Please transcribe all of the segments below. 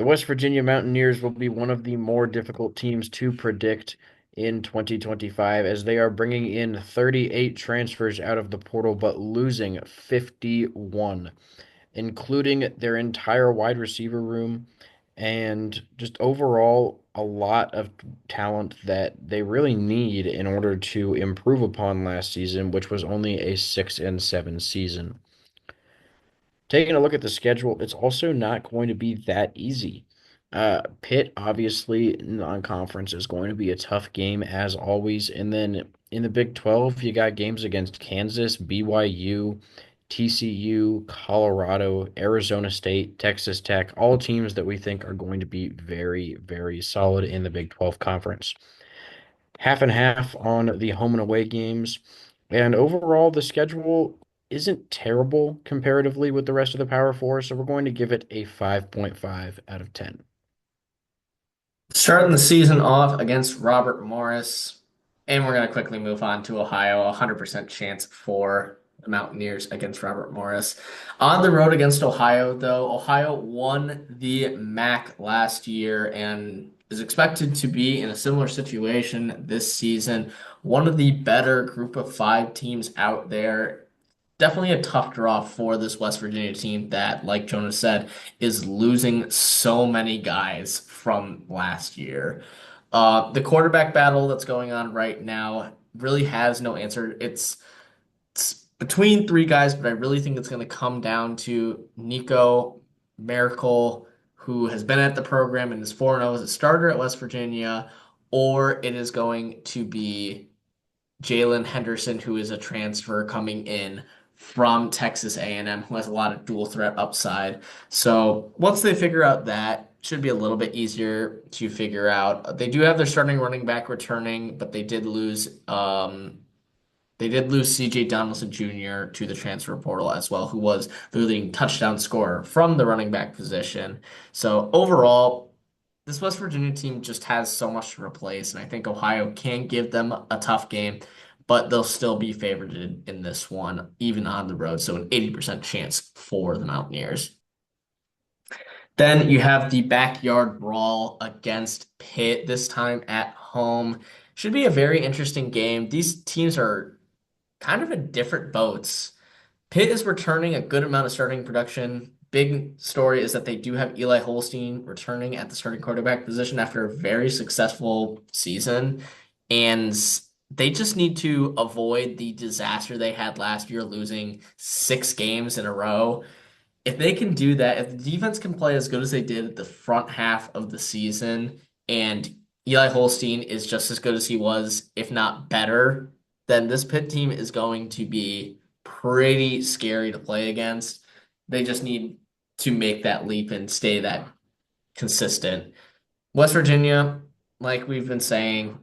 The West Virginia Mountaineers will be one of the more difficult teams to predict in 2025 as they are bringing in 38 transfers out of the portal but losing 51, including their entire wide receiver room and just overall a lot of talent that they really need in order to improve upon last season, which was only a 6-7 season. Taking a look at the schedule, it's also not going to be that easy. Pitt, obviously, non-conference is going to be a tough game as always. And then in the Big 12, you got games against Kansas, BYU, TCU, Colorado, Arizona State, Texas Tech, all teams that we think are going to be very, very solid in the Big 12 conference. Half and half on the home and away games. And overall, the schedule isn't terrible comparatively with the rest of the Power Four, so we're going to give it a 5.5 out of 10. Starting the season off against Robert Morris, and we're going to quickly move on to Ohio. 100% chance for the Mountaineers against Robert Morris. On the road against Ohio, though, Ohio won the MAC last year and is expected to be in a similar situation this season. One of the better group of five teams out there. Definitely a tough draw for this West Virginia team that, like Jonas said, is losing so many guys from last year. The quarterback battle that's going on right now really has no answer. It's between three guys, but I really think it's going to come down to Nico Miracle, who has been at the program and is 4-0 as a starter at West Virginia, or it is going to be Jalen Henderson, who is a transfer coming in from Texas A&M, who has a lot of dual threat upside. So once they figure out that, should be a little bit easier to figure out. They do have their starting running back returning, but they did lose CJ Donaldson Jr. to the transfer portal as well, who was the leading touchdown scorer from the running back position. So overall, this West Virginia team just has so much to replace, and I think Ohio can give them a tough game, but they'll still be favored in this one, even on the road. So an 80% chance for the Mountaineers. Then you have the backyard brawl against Pitt, this time at home. Should be a very interesting game. These teams are kind of in different boats. Pitt is returning a good amount of starting production. Big story is that they do have Eli Holstein returning at the starting quarterback position after a very successful season. And they just need to avoid the disaster they had last year, losing 6 games in a row. If they can do that, if the defense can play as good as they did at the front half of the season, and Eli Holstein is just as good as he was, if not better, then this Pitt team is going to be pretty scary to play against. They just need to make that leap and stay that consistent. West Virginia, like we've been saying,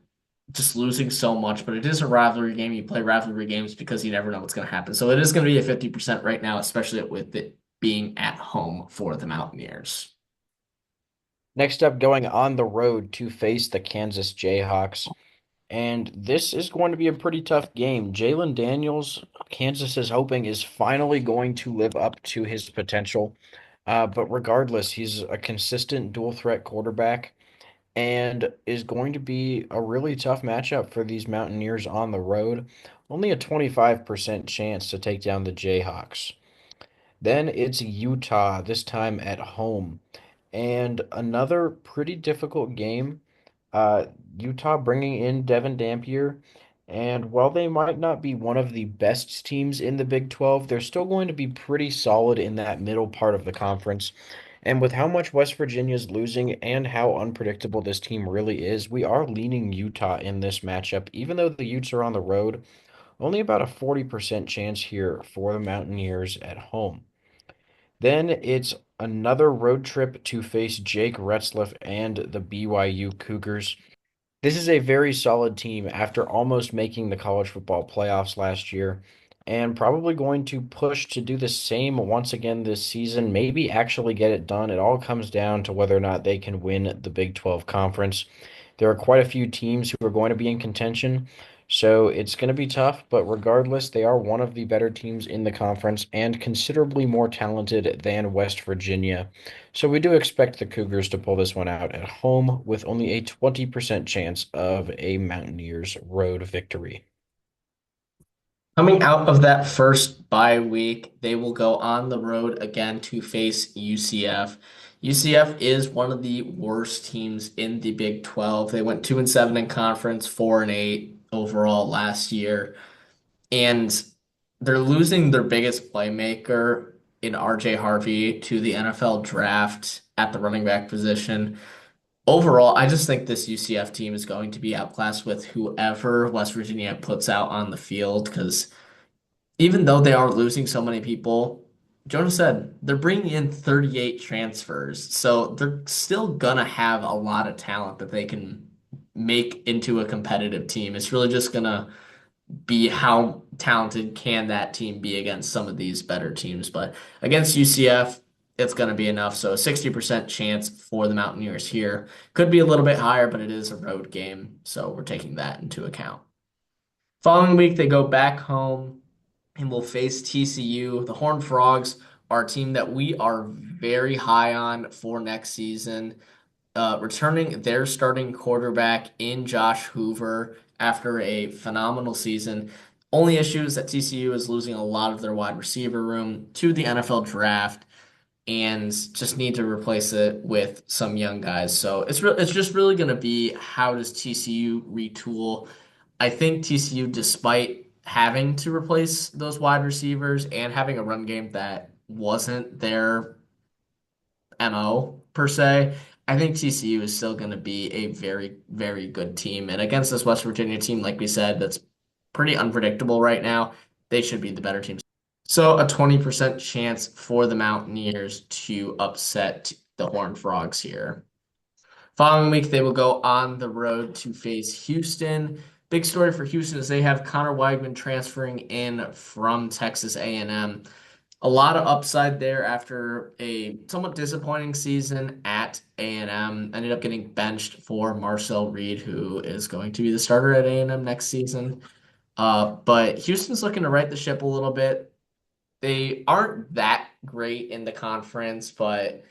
just losing so much, but it is a rivalry game. You play rivalry games because you never know what's going to happen. So it is going to be a 50% right now, especially with it being at home for the Mountaineers. Next up, going on the road to face the Kansas Jayhawks. And this is going to be a pretty tough game. Jalen Daniels, Kansas is hoping, is finally going to live up to his potential. But regardless, he's a consistent dual threat quarterback and is going to be a really tough matchup for these Mountaineers on the road. Only a 25% chance to take down the Jayhawks. Then it's Utah, this time at home. And another pretty difficult game. Uh, Utah bringing in Devin Dampier. And while they might not be one of the best teams in the Big 12, they're still going to be pretty solid in that middle part of the conference. And with how much West Virginia's losing and how unpredictable this team really is, we are leaning Utah in this matchup. Even though the Utes are on the road, only about a 40% chance here for the Mountaineers at home. Then it's another road trip to face Jake Retzlaff and the BYU Cougars. This is a very solid team after almost making the college football playoffs last year, and probably going to push to do the same once again this season, maybe actually get it done. It all comes down to whether or not they can win the Big 12 conference. There are quite a few teams who are going to be in contention, So it's going to be tough, but regardless, they are one of the better teams in the conference and considerably more talented than West Virginia. So we do expect the Cougars to pull this one out at home with only a 20% chance of a Mountaineers road victory. Coming out of that first bye week, they will go on the road again to face UCF. UCF is one of the worst teams in the Big 12. They went 2-7 in conference, 4-8 overall last year, and they're losing their biggest playmaker in RJ Harvey to the NFL draft at the running back position. Overall, I just think this UCF team is going to be outclassed with whoever West Virginia puts out on the field because even though they are losing so many people, Jonas said they're bringing in 38 transfers. So they're still gonna have a lot of talent that they can make into a competitive team. It's really just gonna be how talented can that team be against some of these better teams. But against UCF, it's gonna be enough. So a 60% chance for the Mountaineers here. Could be a little bit higher, but it is a road game. So we're taking that into account. Following week, they go back home and will face TCU. The Horned Frogs are a team that we are very high on for next season. Returning their starting quarterback in Josh Hoover after a phenomenal season. Only issue is that TCU is losing a lot of their wide receiver room to the NFL draft and just need to replace it with some young guys. So it's just really going to be how does TCU retool. I think TCU, despite having to replace those wide receivers and having a run game that wasn't their MO per se, I think TCU is still going to be a very, very good team. And against this West Virginia team, like we said, that's pretty unpredictable right now, they should be the better team. So a 20% chance for the Mountaineers to upset the Horned Frogs here. Following week, they will go on the road to face Houston. Big story for Houston is they have Connor Weigman transferring in from Texas A&M. A lot of upside there after a somewhat disappointing season at A&M. Ended up getting benched for Marcel Reed, who is going to be the starter at A&M next season. But Houston's looking to right the ship a little bit. They aren't that great in the conference, but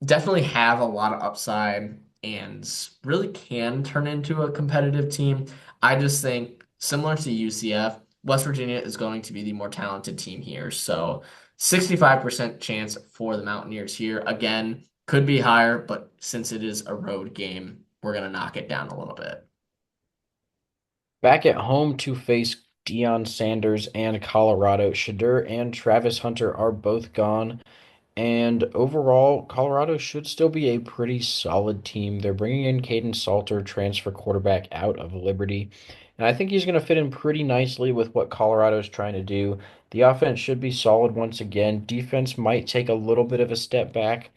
definitely have a lot of upside and really can turn into a competitive team. I just think similar to UCF, West Virginia is going to be the more talented team here. So 65% chance for the Mountaineers here. Again, could be higher, but since it is a road game, we're going to knock it down a little bit. Back at home to face Deion Sanders and Colorado, Shadur and Travis Hunter are both gone. And overall, Colorado should still be a pretty solid team. They're bringing in Caden Salter, transfer quarterback out of Liberty. And I think he's going to fit in pretty nicely with what Colorado's trying to do. The offense should be solid once again. Defense might take a little bit of a step back.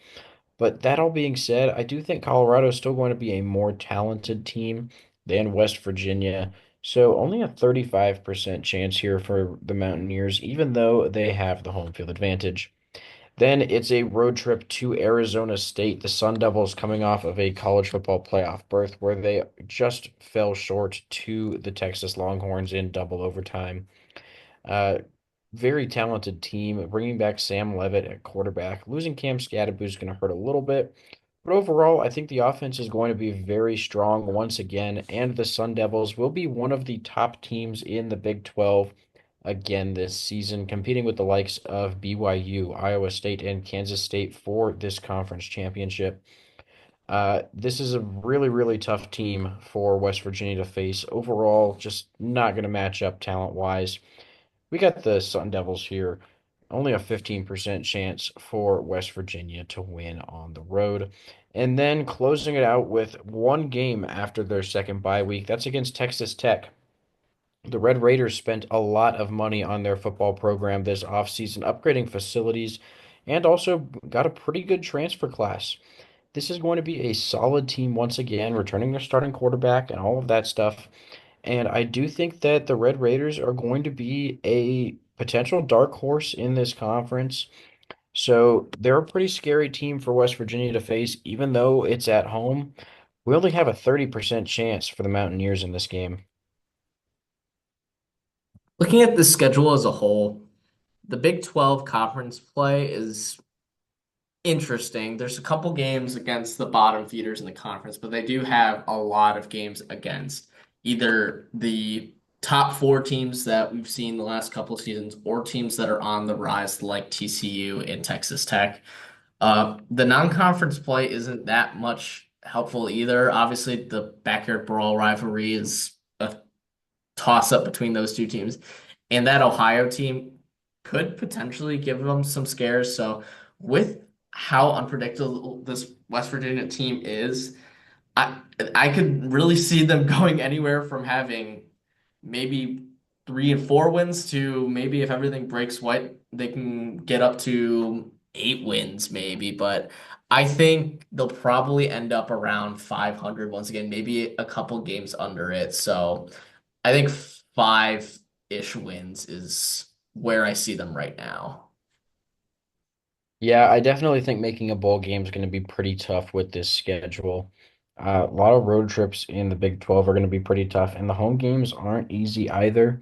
But that all being said, I do think Colorado is still going to be a more talented team than West Virginia. So only a 35% chance here for the Mountaineers, even though they have the home field advantage. Then it's a road trip to Arizona State. The Sun Devils coming off of a college football playoff berth where they just fell short to the Texas Longhorns in double overtime. Uh, Very talented team, bringing back Sam Levitt at quarterback. Losing Cam Scadaboo is going to hurt a little bit. But overall, I think the offense is going to be very strong once again, and the Sun Devils will be one of the top teams in the Big 12 again this season, competing with the likes of BYU, Iowa State, and Kansas State for this conference championship. This is a really, really tough team for West Virginia to face. Overall, just not going to match up talent-wise. We got the Sun Devils here. Only a 15% chance for West Virginia to win on the road. And then closing it out with one game after their second bye week. That's against Texas Tech. The Red Raiders spent a lot of money on their football program this offseason, upgrading facilities, and also got a pretty good transfer class. This is going to be a solid team once again, returning their starting quarterback and all of that stuff. And I do think that the Red Raiders are going to be a potential dark horse in this conference. So they're a pretty scary team for West Virginia to face, even though it's at home. We only have a 30% chance for the Mountaineers in this game. Looking at the schedule as a whole, the Big 12 conference play is interesting. There's a couple games against the bottom feeders in the conference, but they do have a lot of games against either the top four teams that we've seen the last couple of seasons or teams that are on the rise like TCU and Texas Tech. The non-conference play isn't that much helpful either. Obviously, the backyard brawl rivalry is a toss up between those two teams. And that Ohio team could potentially give them some scares. So, with how unpredictable this West Virginia team is, I I could really see them going anywhere from having maybe 3 and 4 wins to maybe if everything breaks white, they can get up to 8 wins maybe. But I think they'll probably end up around 500 once again, maybe a couple games under it. So I think 5-ish wins is where I see them right now. Yeah, I definitely think making a bowl game is going to be pretty tough with this schedule. A lot of road trips in the Big 12 are going to be pretty tough, and the home games aren't easy either.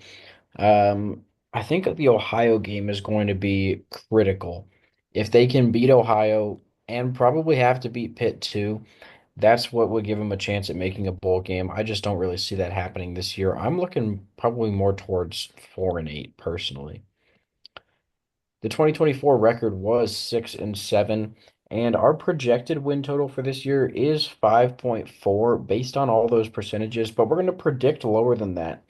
I think the Ohio game is going to be critical. If they can beat Ohio and probably have to beat Pitt too, that's what would give them a chance at making a bowl game. I just don't really see that happening this year. I'm looking probably more towards 4-8 personally. The 2024 record was 6-7, and our projected win total for this year is 5.4 based on all those percentages, but we're going to predict lower than that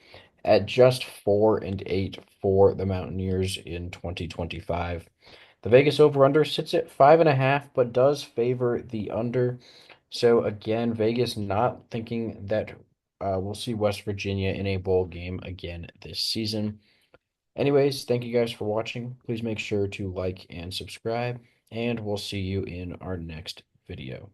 at just 4-8 for the Mountaineers in 2025. The Vegas over-under sits at 5.5, but does favor the under. So again, Vegas not thinking that we'll see West Virginia in a bowl game again this season. Anyways, thank you guys for watching. Please make sure to like and subscribe, and we'll see you in our next video.